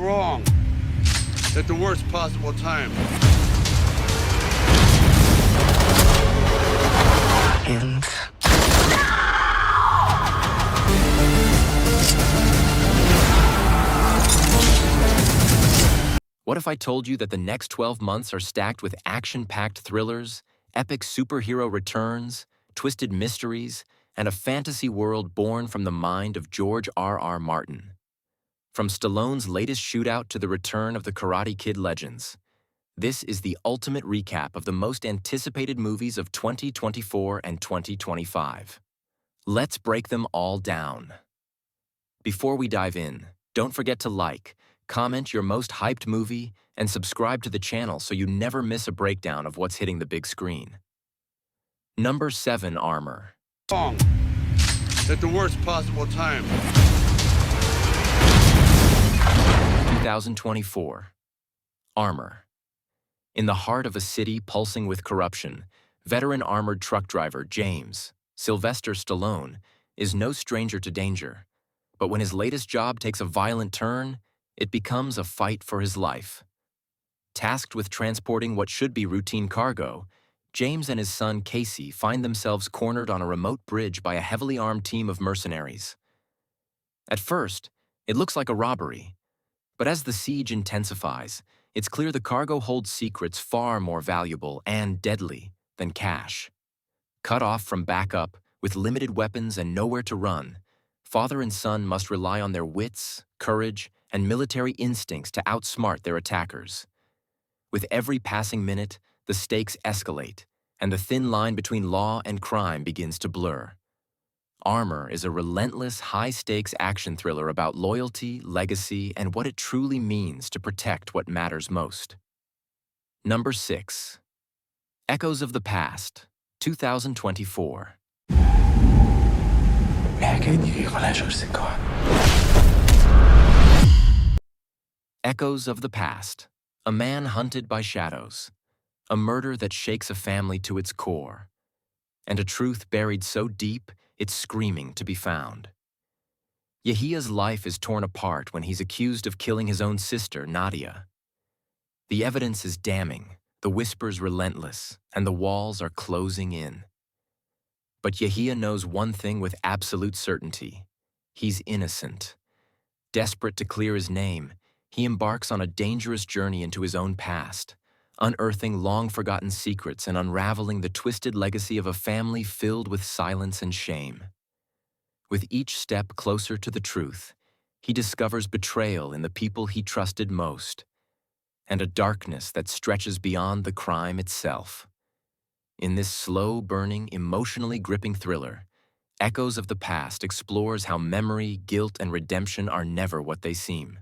wrong at the worst possible time. And What if I told you that the next 12 months are stacked with action-packed thrillers, epic superhero returns, twisted mysteries, and a fantasy world born from the mind of George R.R. Martin? From Stallone's latest shootout to the return of the Karate Kid legends, this is the ultimate recap of the most anticipated movies of 2024 and 2025. Let's break them all down. Before we dive in, don't forget to like, comment your most hyped movie, and subscribe to the channel so you never miss a breakdown of what's hitting the big screen. Number 7, Armor. Wrong at the worst possible time. 2024. Armor. In the heart of a city pulsing with corruption, veteran armored truck driver James, Sylvester Stallone, is no stranger to danger. But when his latest job takes a violent turn, it becomes a fight for his life. Tasked with transporting what should be routine cargo, James and his son Casey find themselves cornered on a remote bridge by a heavily armed team of mercenaries. At first, it looks like a robbery, but as the siege intensifies, it's clear the cargo holds secrets far more valuable and deadly than cash. Cut off from backup, with limited weapons and nowhere to run, father and son must rely on their wits, courage, and military instincts to outsmart their attackers. With every passing minute, the stakes escalate, and the thin line between law and crime begins to blur. Armor is a relentless, high-stakes action thriller about loyalty, legacy, and what it truly means to protect what matters most. Number 6. Echoes of the Past, 2024. Echoes of the Past. A man hunted by shadows. A murder that shakes a family to its core. And a truth buried so deep, it's screaming to be found. Yahia's life is torn apart when he's accused of killing his own sister, Nadia. The evidence is damning, the whispers relentless, and the walls are closing in. But Yahia knows one thing with absolute certainty. He's innocent. Desperate to clear his name, he embarks on a dangerous journey into his own past, unearthing long-forgotten secrets and unraveling the twisted legacy of a family filled with silence and shame. With each step closer to the truth, he discovers betrayal in the people he trusted most, and a darkness that stretches beyond the crime itself. In this slow-burning, emotionally gripping thriller, Echoes of the Past explores how memory, guilt, and redemption are never what they seem.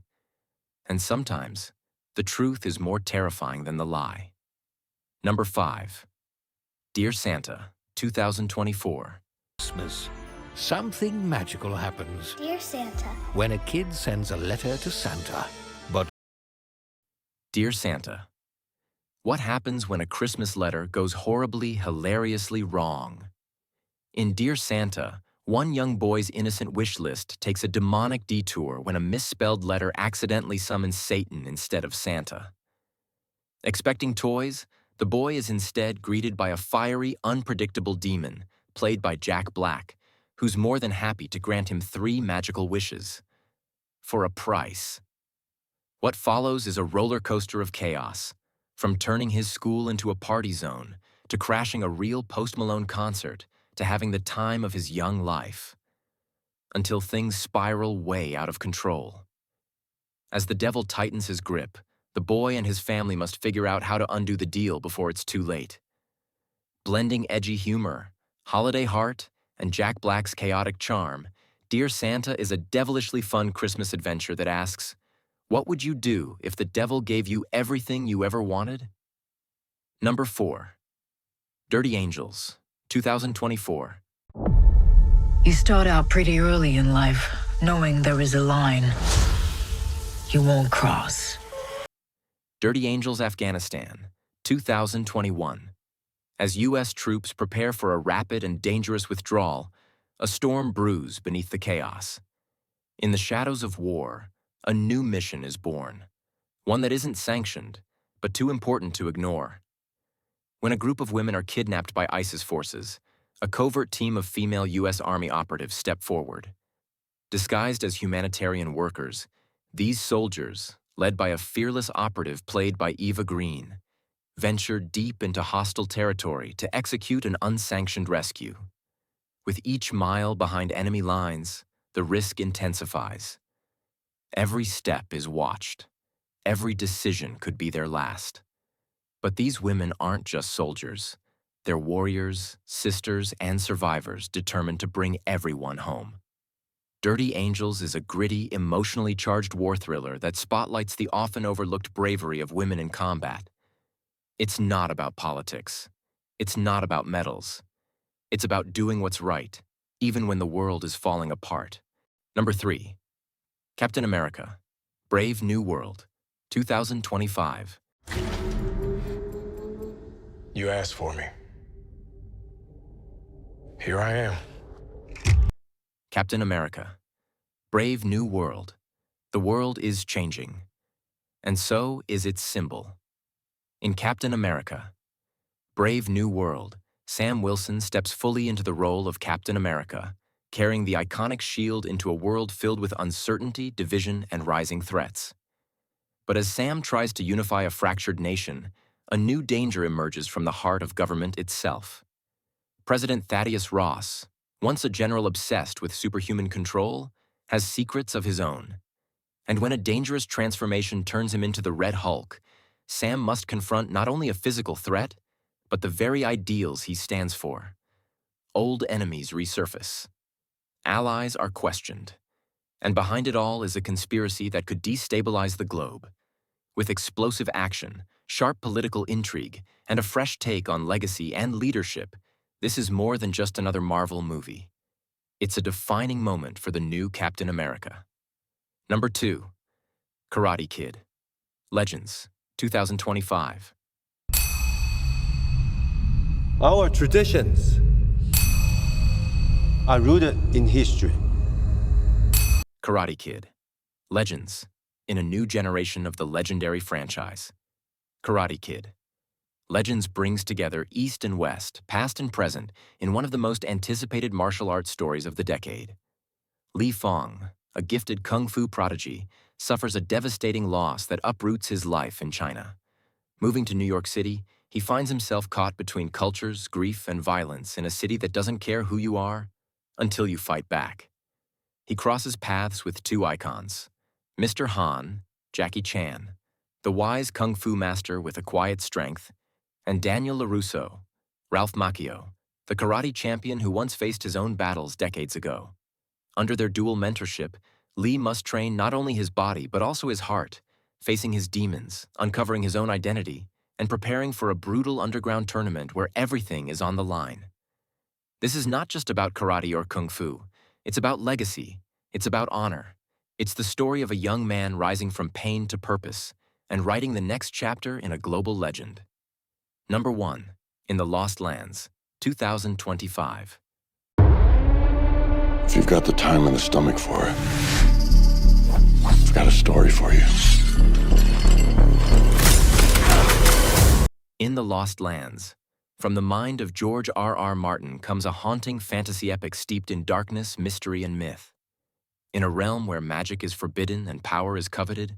And sometimes, the truth is more terrifying than the lie. Number 5. Dear Santa, 2024. Christmas, something magical happens Dear Santa, when a kid sends a letter to Santa. But Dear Santa, what happens when a Christmas letter goes horribly, hilariously wrong? In Dear Santa, one young boy's innocent wish list takes a demonic detour when a misspelled letter accidentally summons Satan instead of Santa. Expecting toys, the boy is instead greeted by a fiery, unpredictable demon, played by Jack Black, who's more than happy to grant him 3 magical wishes. For a price. What follows is a roller coaster of chaos, from turning his school into a party zone, to crashing a real Post Malone concert, to having the time of his young life, until things spiral way out of control. As the devil tightens his grip, the boy and his family must figure out how to undo the deal before it's too late. Blending edgy humor, holiday heart, and Jack Black's chaotic charm, Dear Santa is a devilishly fun Christmas adventure that asks, what would you do if the devil gave you everything you ever wanted? Number 4. Dirty Angels, 2024. you start out pretty early in life, knowing there is a line you won't cross. Dirty Angels, Afghanistan, 2021. As U.S. troops prepare for a rapid and dangerous withdrawal, a storm brews beneath the chaos. In the shadows of war, a new mission is born. One that isn't sanctioned, but too important to ignore. When a group of women are kidnapped by ISIS forces, a covert team of female U.S. Army operatives step forward. Disguised as humanitarian workers, these soldiers, led by a fearless operative played by Eva Green, venture deep into hostile territory to execute an unsanctioned rescue. With each mile behind enemy lines, the risk intensifies. Every step is watched. Every decision could be their last. But these women aren't just soldiers. They're warriors, sisters, and survivors determined to bring everyone home. Dirty Angels is a gritty, emotionally charged war thriller that spotlights the often overlooked bravery of women in combat. It's not about politics. It's not about medals. It's about doing what's right, even when the world is falling apart. Number 3. Captain America, Brave New World, 2025. You asked for me. Here I am. Captain America, Brave New World. The world is changing. And so is its symbol. In Captain America, Brave New World, Sam Wilson steps fully into the role of Captain America, carrying the iconic shield into a world filled with uncertainty, division, and rising threats. But as Sam tries to unify a fractured nation, a new danger emerges from the heart of government itself. President Thaddeus Ross, once a general obsessed with superhuman control, has secrets of his own. And when a dangerous transformation turns him into the Red Hulk, Sam must confront not only a physical threat, but the very ideals he stands for. Old enemies resurface. Allies are questioned. And behind it all is a conspiracy that could destabilize the globe. With explosive action, sharp political intrigue, and a fresh take on legacy and leadership, this is more than just another Marvel movie. It's a defining moment for the new Captain America. Number 2. Karate Kid, Legends, 2025. Our traditions are rooted in history. Karate Kid, Legends, in a new generation of the legendary franchise. Karate Kid. Legends brings together East and West, past and present, in one of the most anticipated martial arts stories of the decade. Li Fong, a gifted kung fu prodigy, suffers a devastating loss that uproots his life in China. Moving to New York City, he finds himself caught between cultures, grief, and violence in a city that doesn't care who you are until you fight back. He crosses paths with two icons, Mr. Han, Jackie Chan, the wise kung fu master with a quiet strength, and Daniel LaRusso, Ralph Macchio, the karate champion who once faced his own battles decades ago. Under their dual mentorship, Lee must train not only his body but also his heart, facing his demons, uncovering his own identity, and preparing for a brutal underground tournament where everything is on the line. This is not just about karate or kung fu. It's about legacy. It's about honor. It's the story of a young man rising from pain to purpose and writing the next chapter in a global legend. Number 1. In the Lost Lands, 2025. If you've got the time and the stomach for it, I've got a story for you. In the Lost Lands, from the mind of George R.R. Martin comes a haunting fantasy epic steeped in darkness, mystery, and myth. In a realm where magic is forbidden and power is coveted,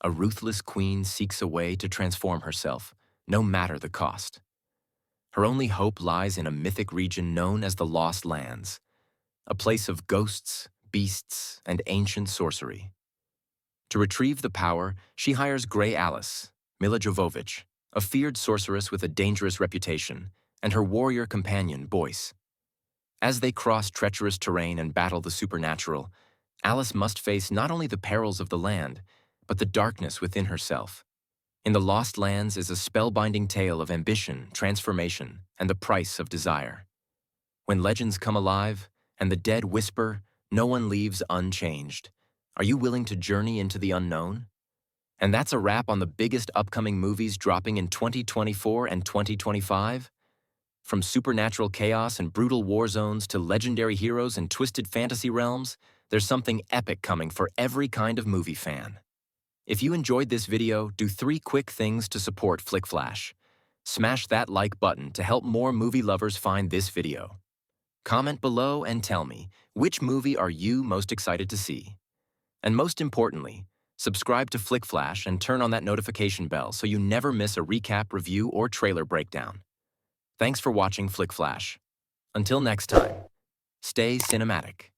a ruthless queen seeks a way to transform herself, no matter the cost. Her only hope lies in a mythic region known as the Lost Lands, a place of ghosts, beasts, and ancient sorcery. To retrieve the power, she hires Grey Alice, Mila Jovovich, a feared sorceress with a dangerous reputation, and her warrior companion, Boyce. As they cross treacherous terrain and battle the supernatural, Alice must face not only the perils of the land, but the darkness within herself. In the Lost Lands is a spellbinding tale of ambition, transformation, and the price of desire. When legends come alive, and the dead whisper, no one leaves unchanged. Are you willing to journey into the unknown? And that's a wrap on the biggest upcoming movies dropping in 2024 and 2025. From supernatural chaos and brutal war zones to legendary heroes and twisted fantasy realms, There's something epic coming for every kind of movie fan. If you enjoyed this video, do 3 quick things to support FlickFlash. Smash that like button to help more movie lovers find this video. Comment below and tell me, which movie are you most excited to see? And most importantly, subscribe to FlickFlash and turn on that notification bell so you never miss a recap, review, or trailer breakdown. Thanks for watching FlickFlash. Until next time, stay cinematic.